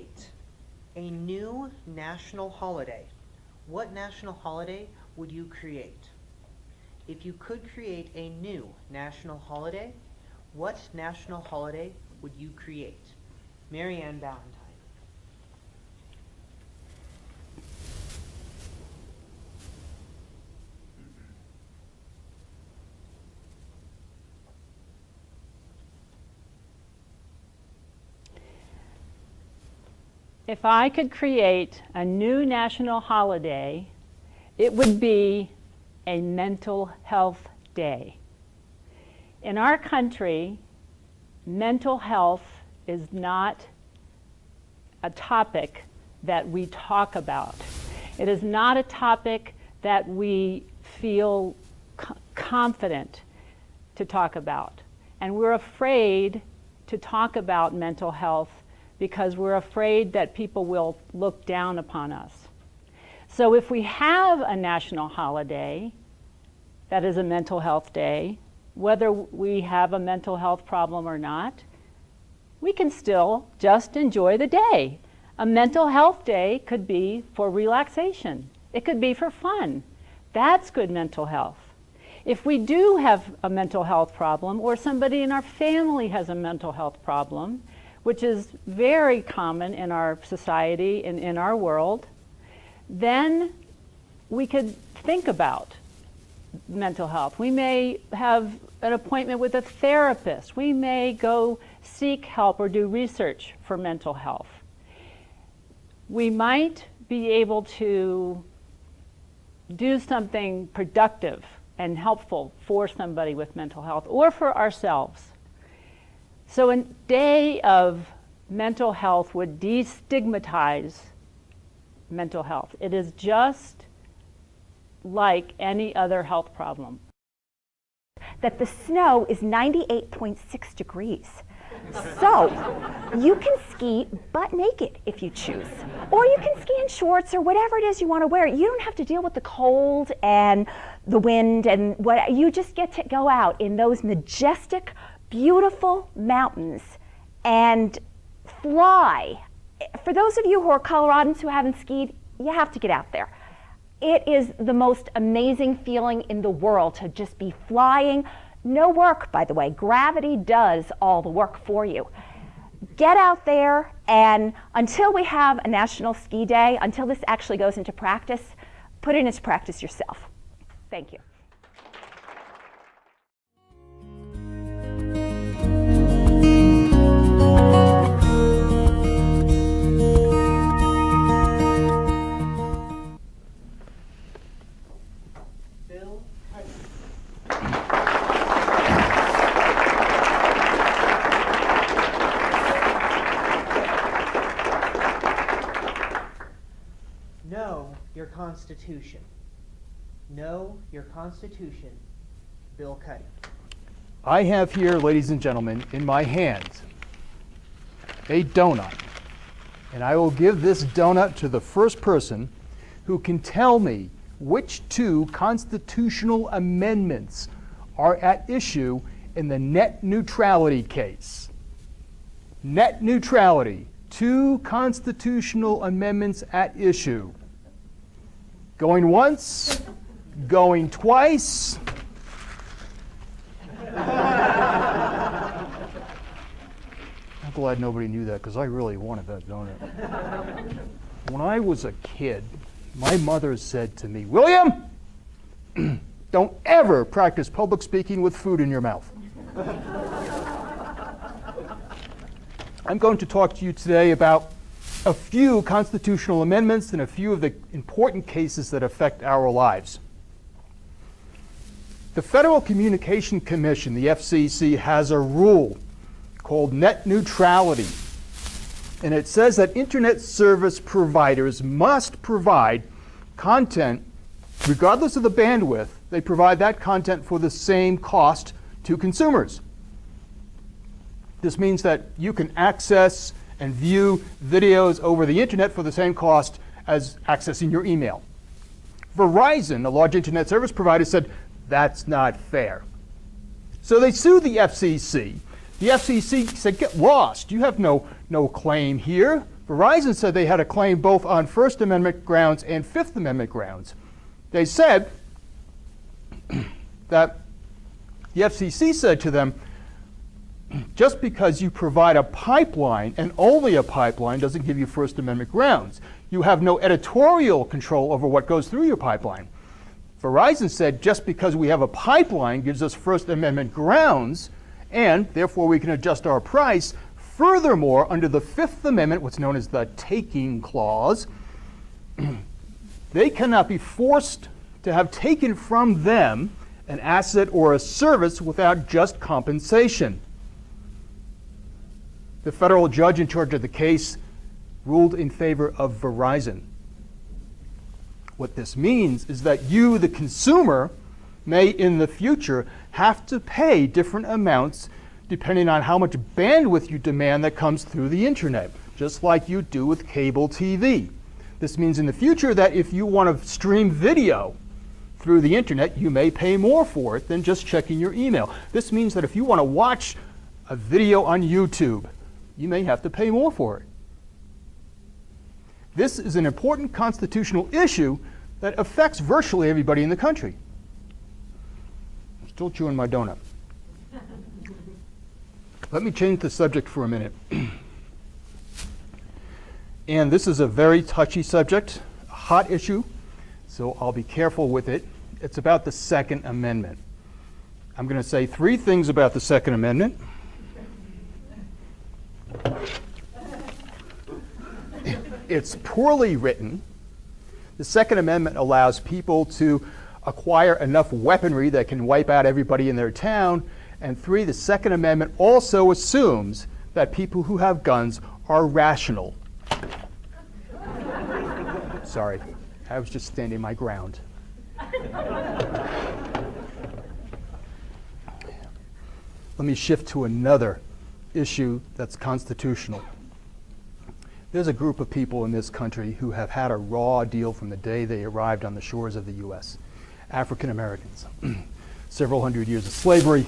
create a new national holiday, what national holiday would you create? If you could create a new national holiday, what national holiday would you create? Mary Ann Valentine. If I could create a new national holiday, it would be a mental health day. In our country, mental health is not a topic that we talk about. It is not a topic that we feel confident to talk about. And we're afraid to talk about mental health because we're afraid that people will look down upon us. So if we have a national holiday that is a mental health day, whether we have a mental health problem or not, we can still just enjoy the day. A mental health day could be for relaxation. It could be for fun. That's good mental health. If we do have a mental health problem, or somebody in our family has a mental health problem, which is very common in our society and in our world, then we could think about mental health. We may have an appointment with a therapist. We may go seek help or do research for mental health. We might be able to do something productive and helpful for somebody with mental health or for ourselves. So a day of mental health would destigmatize mental health. It is just like any other health problem. That the snow is 98.6 degrees. So you can ski butt naked if you choose. Or you can ski in shorts or whatever it is you want to wear. You don't have to deal with the cold and the wind and what. You just get to go out in those majestic, beautiful mountains and fly. For those of you who are Coloradans who haven't skied, you have to get out there. It is the most amazing feeling in the world to just be flying. No work, by the way. Gravity does all the work for you. Get out there, and until we have a National Ski Day, until this actually goes into practice, put it into practice yourself. Thank you. Constitution. Know your Constitution. Bill Cuddy. I have here, ladies and gentlemen, in my hands a donut. And I will give this donut to the first person who can tell me which two constitutional amendments are at issue in the net neutrality case. Net neutrality. Two constitutional amendments at issue. Going once, going twice. I'm glad nobody knew that because I really wanted that donut. When I was a kid, my mother said to me, "William, don't ever practice public speaking with food in your mouth." I'm going to talk to you today about a few constitutional amendments and a few of the important cases that affect our lives. The Federal Communication Commission, the FCC, has a rule called net neutrality. And it says that internet service providers must provide content, regardless of the bandwidth, they provide that content for the same cost to consumers. This means that you can access and view videos over the internet for the same cost as accessing your email. Verizon, a large internet service provider, said that's not fair. So they sued the FCC. The FCC said, "Get lost. You have no claim here. Verizon said they had a claim both on First Amendment grounds and Fifth Amendment grounds. They said that the FCC said to them, just because you provide a pipeline and only a pipeline doesn't give you First Amendment grounds. You have no editorial control over what goes through your pipeline. Verizon said just because we have a pipeline gives us First Amendment grounds, and therefore we can adjust our price. Furthermore, under the Fifth Amendment, what's known as the taking clause, they cannot be forced to have taken from them an asset or a service without just compensation. The federal judge in charge of the case ruled in favor of Verizon. What this means is that you, the consumer, may in the future have to pay different amounts depending on how much bandwidth you demand that comes through the internet, just like you do with cable TV. This means in the future that if you want to stream video through the internet, you may pay more for it than just checking your email. This means that if you want to watch a video on YouTube, you may have to pay more for it. This is an important constitutional issue that affects virtually everybody in the country. I'm still chewing my donut. Let me change the subject for a minute. And this is a very touchy subject, a hot issue, so I'll be careful with it. It's about the Second Amendment. I'm going to say 3 things about the Second Amendment. It's poorly written. The Second Amendment allows people to acquire enough weaponry that can wipe out everybody in their town. And 3, the Second Amendment also assumes that people who have guns are rational. Sorry, I was just standing my ground. Let me shift to another issue that's constitutional. There's a group of people in this country who have had a raw deal from the day they arrived on the shores of the U.S. African Americans. Several hundred years of slavery,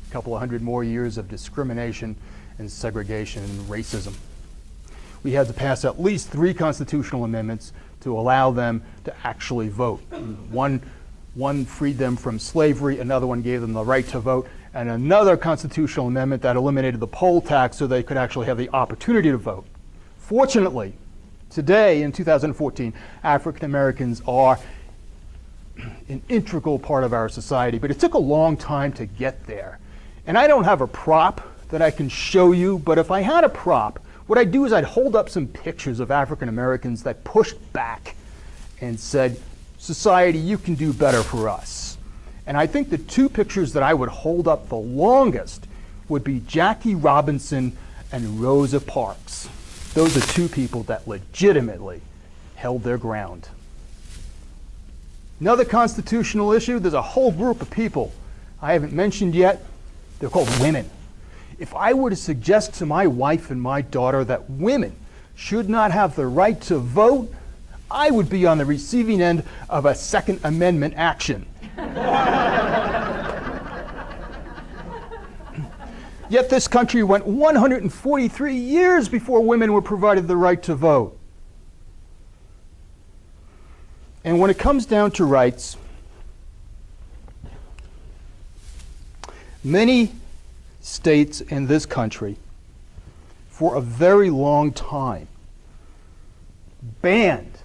a couple of hundred more years of discrimination and segregation and racism. We had to pass at least 3 constitutional amendments to allow them to actually vote. One freed them from slavery, another one gave them the right to vote, and another constitutional amendment that eliminated the poll tax so they could actually have the opportunity to vote. Fortunately, today in 2014, African Americans are an integral part of our society, but it took a long time to get there. And I don't have a prop that I can show you, but if I had a prop, what I'd do is I'd hold up some pictures of African Americans that pushed back and said, society, you can do better for us. And I think the 2 pictures that I would hold up the longest would be Jackie Robinson and Rosa Parks. Those are 2 people that legitimately held their ground. Another constitutional issue, there's a whole group of people I haven't mentioned yet. They're called women. If I were to suggest to my wife and my daughter that women should not have the right to vote, I would be on the receiving end of a Second Amendment action. Yet this country went 143 years before women were provided the right to vote. And when it comes down to rights, many states in this country, for a very long time, banned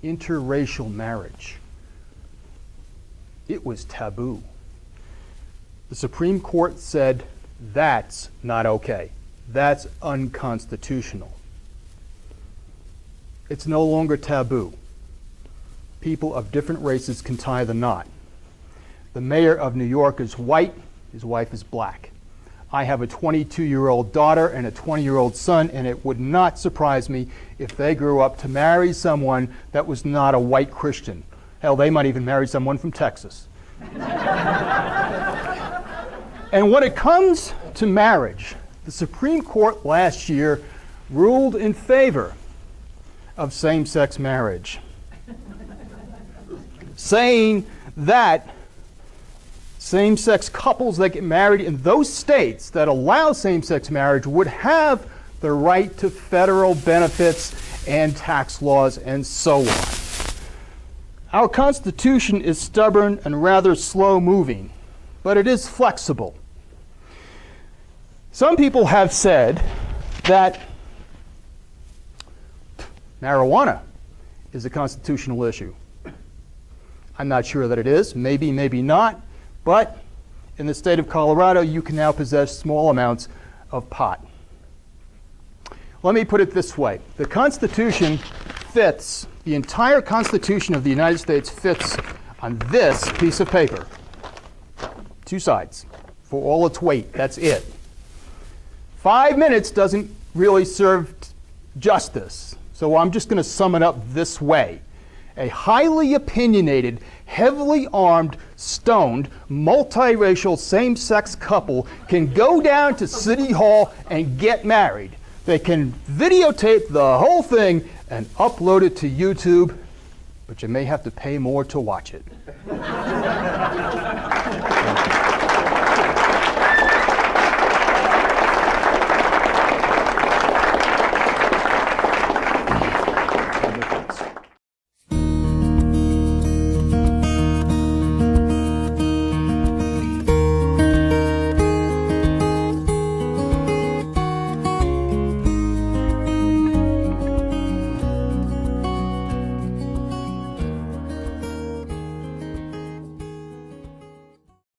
interracial marriage. It was taboo. The Supreme Court said, that's not okay. That's unconstitutional. It's no longer taboo. People of different races can tie the knot. The mayor of New York is white, his wife is black. I have a 22-year-old daughter and a 20-year-old son, and it would not surprise me if they grew up to marry someone that was not a white Christian. Hell, they might even marry someone from Texas. And when it comes to marriage, the Supreme Court last year ruled in favor of same-sex marriage, saying that same-sex couples that get married in those states that allow same-sex marriage would have the right to federal benefits and tax laws, and so on. Our Constitution is stubborn and rather slow-moving, but it is flexible. Some people have said that marijuana is a constitutional issue. I'm not sure that it is. Maybe, maybe not. But in the state of Colorado, you can now possess small amounts of pot. Let me put it this way. The Constitution fits, the entire Constitution of the United States fits on this piece of paper. 2 sides for all its weight. That's it. 5 minutes doesn't really serve justice. So I'm just going to sum it up this way. A highly opinionated, heavily armed, stoned, multiracial, same-sex couple can go down to City Hall and get married. They can videotape the whole thing and upload it to YouTube, but you may have to pay more to watch it.